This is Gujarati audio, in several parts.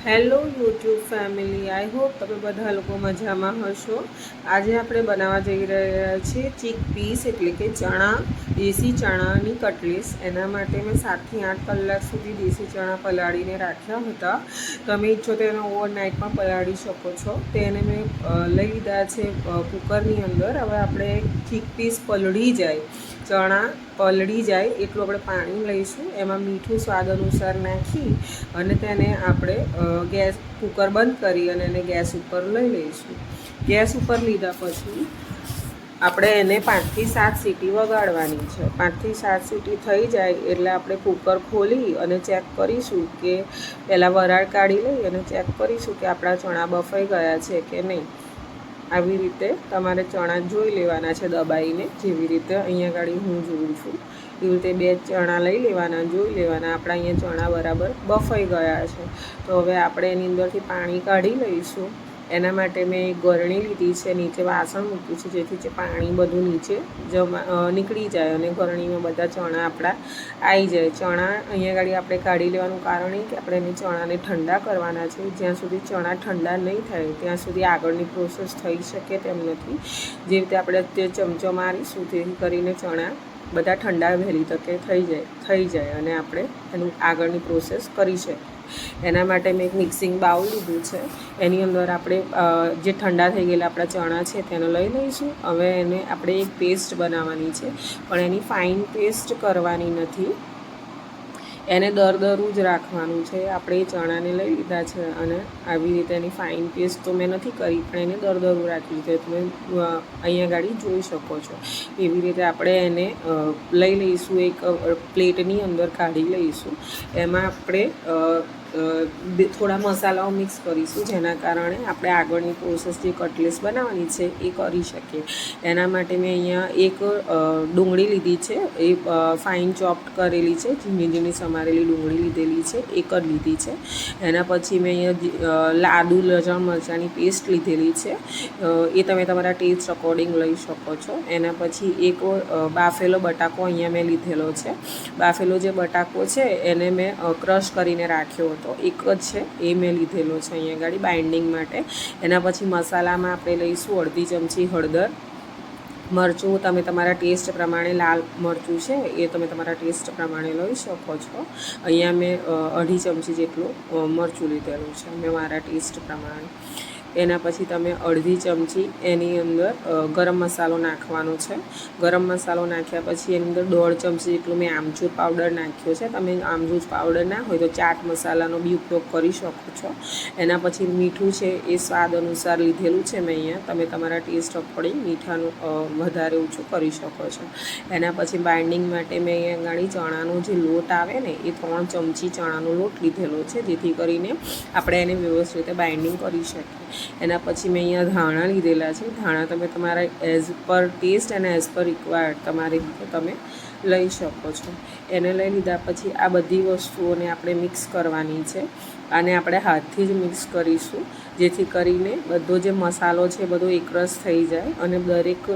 Hello YouTube family, I hope તમે બધા લોકો મજામાં હશો। આજે આપણે બનાવવા જઈ રહ્યા છીએ ચીકપીસ એટલે કે ચણા, દેશી ચણાની કટલેસ। એના માટે મેં 7 થી 8 કલાક સુધી દેશી ચણા પલાળીને રાખ્યા હતા। તમે ઈચ્છો તો એને ઓવરનાઇટ પણ પલાળી શકો છો। તેને મેં લઈ લીધા છે કુકરની અંદર। હવે આપણે ચીકપીસ પલળી જાય, ચણા પલળી જાય એટલું આપણે પાણી લઈશું। એમાં મીઠું સ્વાદ અનુસાર નાખી અને તેને આપણે ગેસ કુકર બંધ કરી અને એને ગેસ ઉપર લઈ લઈશું। ગેસ ઉપર લીધા પછી આપણે એને 5 થી 7 સીટી વગાડવાની છે। 5 થી 7 સીટી થઈ જાય એટલે આપણે કુકર ખોલી અને ચેક કરીશું કે પહેલાં વરાળ કાઢી લઈ અને ચેક કરીશું કે આપણા ચણા બફાઈ ગયા છે કે નહીં। આવી રીતે તમારે ચણા જોઈ લેવાના છે દબાઈને, જેવી રીતે અહીંયા ગાડી હું જોઉં છું એવી રીતે 2 ચણા લઈ લેવાના, જોઈ લેવાના આપણા અહીંયા ચણા બરાબર બફાઈ ગયા છે। તો હવે આપણે એની અંદરથી પાણી કાઢી લઈશું। એના માટે મેં એક ગરણી લીધી છે, નીચે વાસણ મૂક્યું છે જેથી જે પાણી બધું નીચે નીકળી જાય અને ગરણીમાં બધા ચણા આપણા આવી જાય। ચણા અહીંયા ગાડી આપણે કાઢી લેવાનું કારણ એ કે આપણે એને ચણાને ઠંડા કરવાના છે। જ્યાં સુધી ચણા ઠંડા નહીં થાય ત્યાં સુધી આગળની પ્રોસેસ થઈ શકે તેમ નથી। જે રીતે આપણે તે ચમચો મારીશું તેથી કરીને ચણા બધા ઠંડા વહેલી તકે થઈ જાય અને આપણે એનું આગળની પ્રોસેસ કરી શકીએ। એના માટે મેં એક મિક્સિંગ બાઉલ લીધું છે। એની અંદર આપણે જે ઠંડા થઈ ગયેલા આપણા ચણા છે તેને લઈ લઈશું। હવે એને આપણે એક પેસ્ટ બનાવવાની છે, પણ એની ફાઇન પેસ્ટ કરવાની નથી, એને દરદરું જ રાખવાનું છે। આપણે એ ચણાને લઈ લીધા છે અને આવી રીતે એની ફાઇન પેસ્ટ તો મેં નથી કરી, પણ એને દરદરું રાખી છે, તમે અહીંયા ગાડી જોઈ શકો છો। એવી રીતે આપણે એને લઈ લઈશું, એક પ્લેટની અંદર કાઢી લઈશું। એમાં આપણે થોડા મસાલાઓ મિક્સ કરીશું, જેના કારણે આપણે આગળની પ્રોસેસ જે કટલેસ બનાવવાની છે એ કરી શકીએ। એના માટે મેં અહીંયા એક ડુંગળી લીધી છે, એ ફાઇન ચોપ્ડ કરેલી છે, ઝીણી ઝીણી સમારેલી ડુંગળી લીધેલી છે, એક જ લીધી છે। એના પછી મેં અહીંયા લાદુ લસણ મરચાંની પેસ્ટ લીધેલી છે, એ તમે તમારા ટેસ્ટ અકોર્ડિંગ લઈ શકો છો। એના પછી એક બાફેલો બટાકો અહીંયા મેં લીધેલો છે। બાફેલો જે બટાકો છે એને મેં ક્રશ કરીને રાખ્યો હતો, એક જ છે એ મેં લીધેલો છે અહીંયા ગાડી બાઇન્ડિંગ માટે। એના પછી મસાલામાં આપણે લઈશું અડધી ચમચી હળદર, મરચું તમે તમારા ટેસ્ટ પ્રમાણે, લાલ મરચું છે એ તમે તમારા ટેસ્ટ પ્રમાણે લઈ શકો છો। અહીંયા મેં અડધી ચમચી જેટલું મરચું લીધેલું છે મેં મારા ટેસ્ટ પ્રમાણે। એના પછી તમે અડધી ચમચી એની અંદર ગરમ મસાલો નાખવાનો છે। ગરમ મસાલો નાખ્યા પછી એની અંદર 1.5 ચમચી જેટલું મેં આમચૂર પાવડર નાખ્યો છે। તમે આમચૂર પાવડર ના હોય તો ચાટ મસાલાનો બી ઉપયોગ કરી શકો છો। એના પછી મીઠું છે એ સ્વાદ અનુસાર લીધેલું છે મેં અહીંયા, તમે તમારા ટેસ્ટ અકોર્ડિંગ મીઠાનું વધારે ઓછું કરી શકો છો। એના પછી બાઇન્ડિંગ માટે મેં અહીંયા ગાડી ચણાનો જે લોટ આવે ને એ 3 ચમચી ચણાનો લોટ લીધેલો છે, જેથી કરીને આપણે એને વ્યવસ્થિત રીતે બાઇન્ડિંગ કરી શકીએ। એના પછી મેં અહીંયા ધાણા લીધેલા છે। ધાણા તમે તમારા એઝ પર ટેસ્ટ અને એઝ પર રિક્વાયર્ડ તમારી રીતે તમે લઈ શકો છો। એને લઈ લીધા પછી આ બધી વસ્તુઓને આપણે મિક્સ કરવાની છે, અને આપણે હાથથી જ મિક્સ કરીશું, જેથી કરીને બધો જે મસાલો છે બધો એકરસ થઈ જાય અને દરેક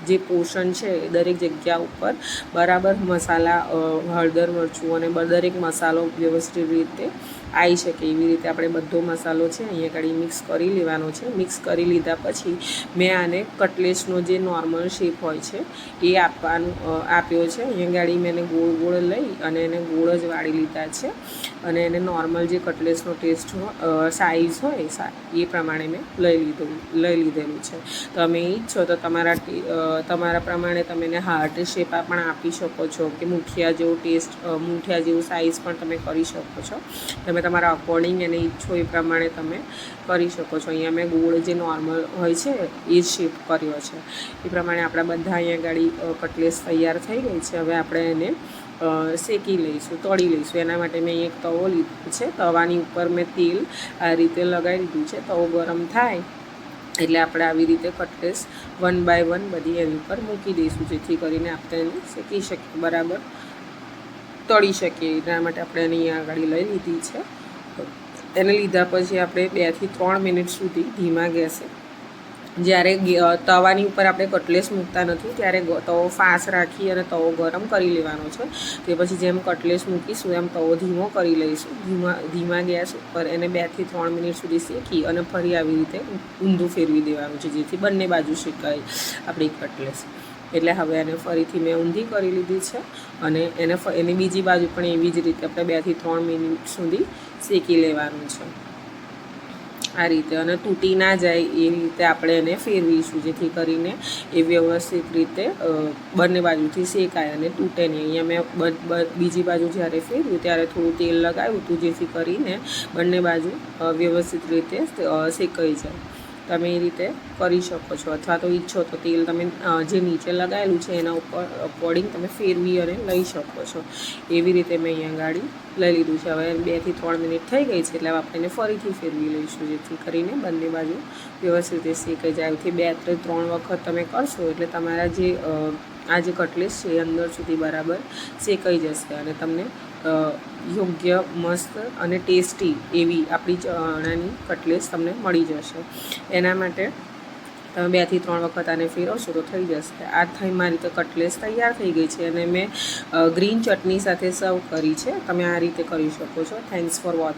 જે પોર્શન છે એ દરેક જગ્યા ઉપર બરાબર મસાલા, હળદર મરચું અને દરેક મસાલો વ્યવસ્થિત રીતે આવી શકે એવી રીતે આપણે બધો મસાલો છે અહીંયા ગાડી મિક્સ કરી લેવાનો છે। મિક્સ કરી લીધા પછી મેં આને કટલેસનો જે નોર્મલ શેપ હોય છે એ આપ્યો છે। અહીંયા ગાડી મેં એને ગોળ ગોળ લઈ અને એને ગોળ જ વાળી લીધા છે, અને એને નોર્મલ જે કટલેસનો ટેસ્ટ સાઇઝ હોય એ પ્રમાણે મેં લઈ લીધેલું છે। તમે ઈચ્છો તો તમારા પ્રમાણે તમે એને હાર્ટ શેપ પણ આપી શકો છો, કે મુઠિયા જેવો ટેસ્ટ, મુઠિયા જેવું સાઇઝ પણ તમે કરી શકો છો। તમે તમારા અકોર્ડિંગ એને ઈચ્છો એ પ્રમાણે તમે કરી શકો છો। અહીંયા મેં ગોળ જે નોર્મલ હોય છે એ જ શેપ કર્યો છે। એ પ્રમાણે આપણા બધા અહીંયા ગાડી કટલેસ તૈયાર થઈ ગઈ છે। હવે આપણે એને શેકી લઈશું, તળી લઈશું। એના માટે મેં એક તવો લીધો છે, તવાની ઉપર મેં તેલ આ રીતે લગાવી દીધું છે। તવો ગરમ થાય એટલે આપણે આવી રીતે કટલેસ 1 બાય 1 બધી એની ઉપર મૂકી દઈશું, જેથી કરીને આપણે એને શેકી શકીએ, બરાબર તળી શકીએ। એના માટે આપણે એની આગળ લઈ લીધી છે। એને લીધા પછી આપણે 2 થી 3 મિનિટ સુધી ધીમા ગેસે જ્યારે તવાની ઉપર આપણે કટલેસ મૂકતા નથી ત્યારે તવો ફાસ રાખી અને તવો ગરમ કરી લેવાનો છે. તે પછી જેમ કટલેસ મૂકીશું એમ તવો ધીમો કરી લઈશું. ધીમા ગેસ ઉપર એને 2 થી 3 મિનિટ સુધી શેકી અને ફરી આવી રીતે ઊંધું ફેરવી દેવાનું છે, જેથી બંને બાજુ શેકાય આપણી કટલેસ. એટલે હવે એને ફરીથી મેં ઊંધી કરી લીધી છે અને એની બીજી બાજુ પણ એવી જ રીતે આપણે 2 થી 3 મિનિટ સુધી શેકી લેવાનું છે આ રીતે. અને તૂટી ના જાય એ રીતે આપણે એને ફેરવીશું, જેથી કરીને એ વ્યવસ્થિત રીતે બંને બાજુથી શેકાય અને તૂટે નહીં. અહીંયા મેં બીજી બાજુ જ્યારે ફેરવ્યું ત્યારે થોડું તેલ લગાવ્યું હતું, જેથી કરીને બંને બાજુ વ્યવસ્થિત રીતે શેકાઈ જાય. તમે એ રીતે કરી શકો છો, અથવા તો ઈચ્છો તો તેલ તમે જે નીચે લગાવેલું છે એના ઉપર અકોર્ડિંગ તમે ફેરવી અને લઈ શકો છો. એવી રીતે મેં અહીંયા ગાડી લઈ લીધું છે. હવે 2 થી 3 મિનિટ થઈ ગઈ છે, એટલે આપણે એને ફરીથી ફેરવી લઈશું, જેથી કરીને બંને બાજુ વ્યવસ્થિત રીતે શેકાઈ જાય. આથી 2 થી 3 વખત તમે કરશો એટલે તમારા આ જે કટલેસ છે એ અંદર સુધી બરાબર શેકાઈ જશે અને તમને યોગ્ય મસ્ત અને ટેસ્ટી એવી આપણી ચણાની કટલેસ તમને મળી જશે. એના માટે તમે 2 થી 3 વખત આને ફેરવશો તો થઈ જશે. આ થઈ મારી રીતે કટલેસ તૈયાર થઈ ગઈ છે અને મેં ગ્રીન ચટણી સાથે સર્વ કરી છે. તમે આ રીતે કરી શકો છો. Thanks for watching.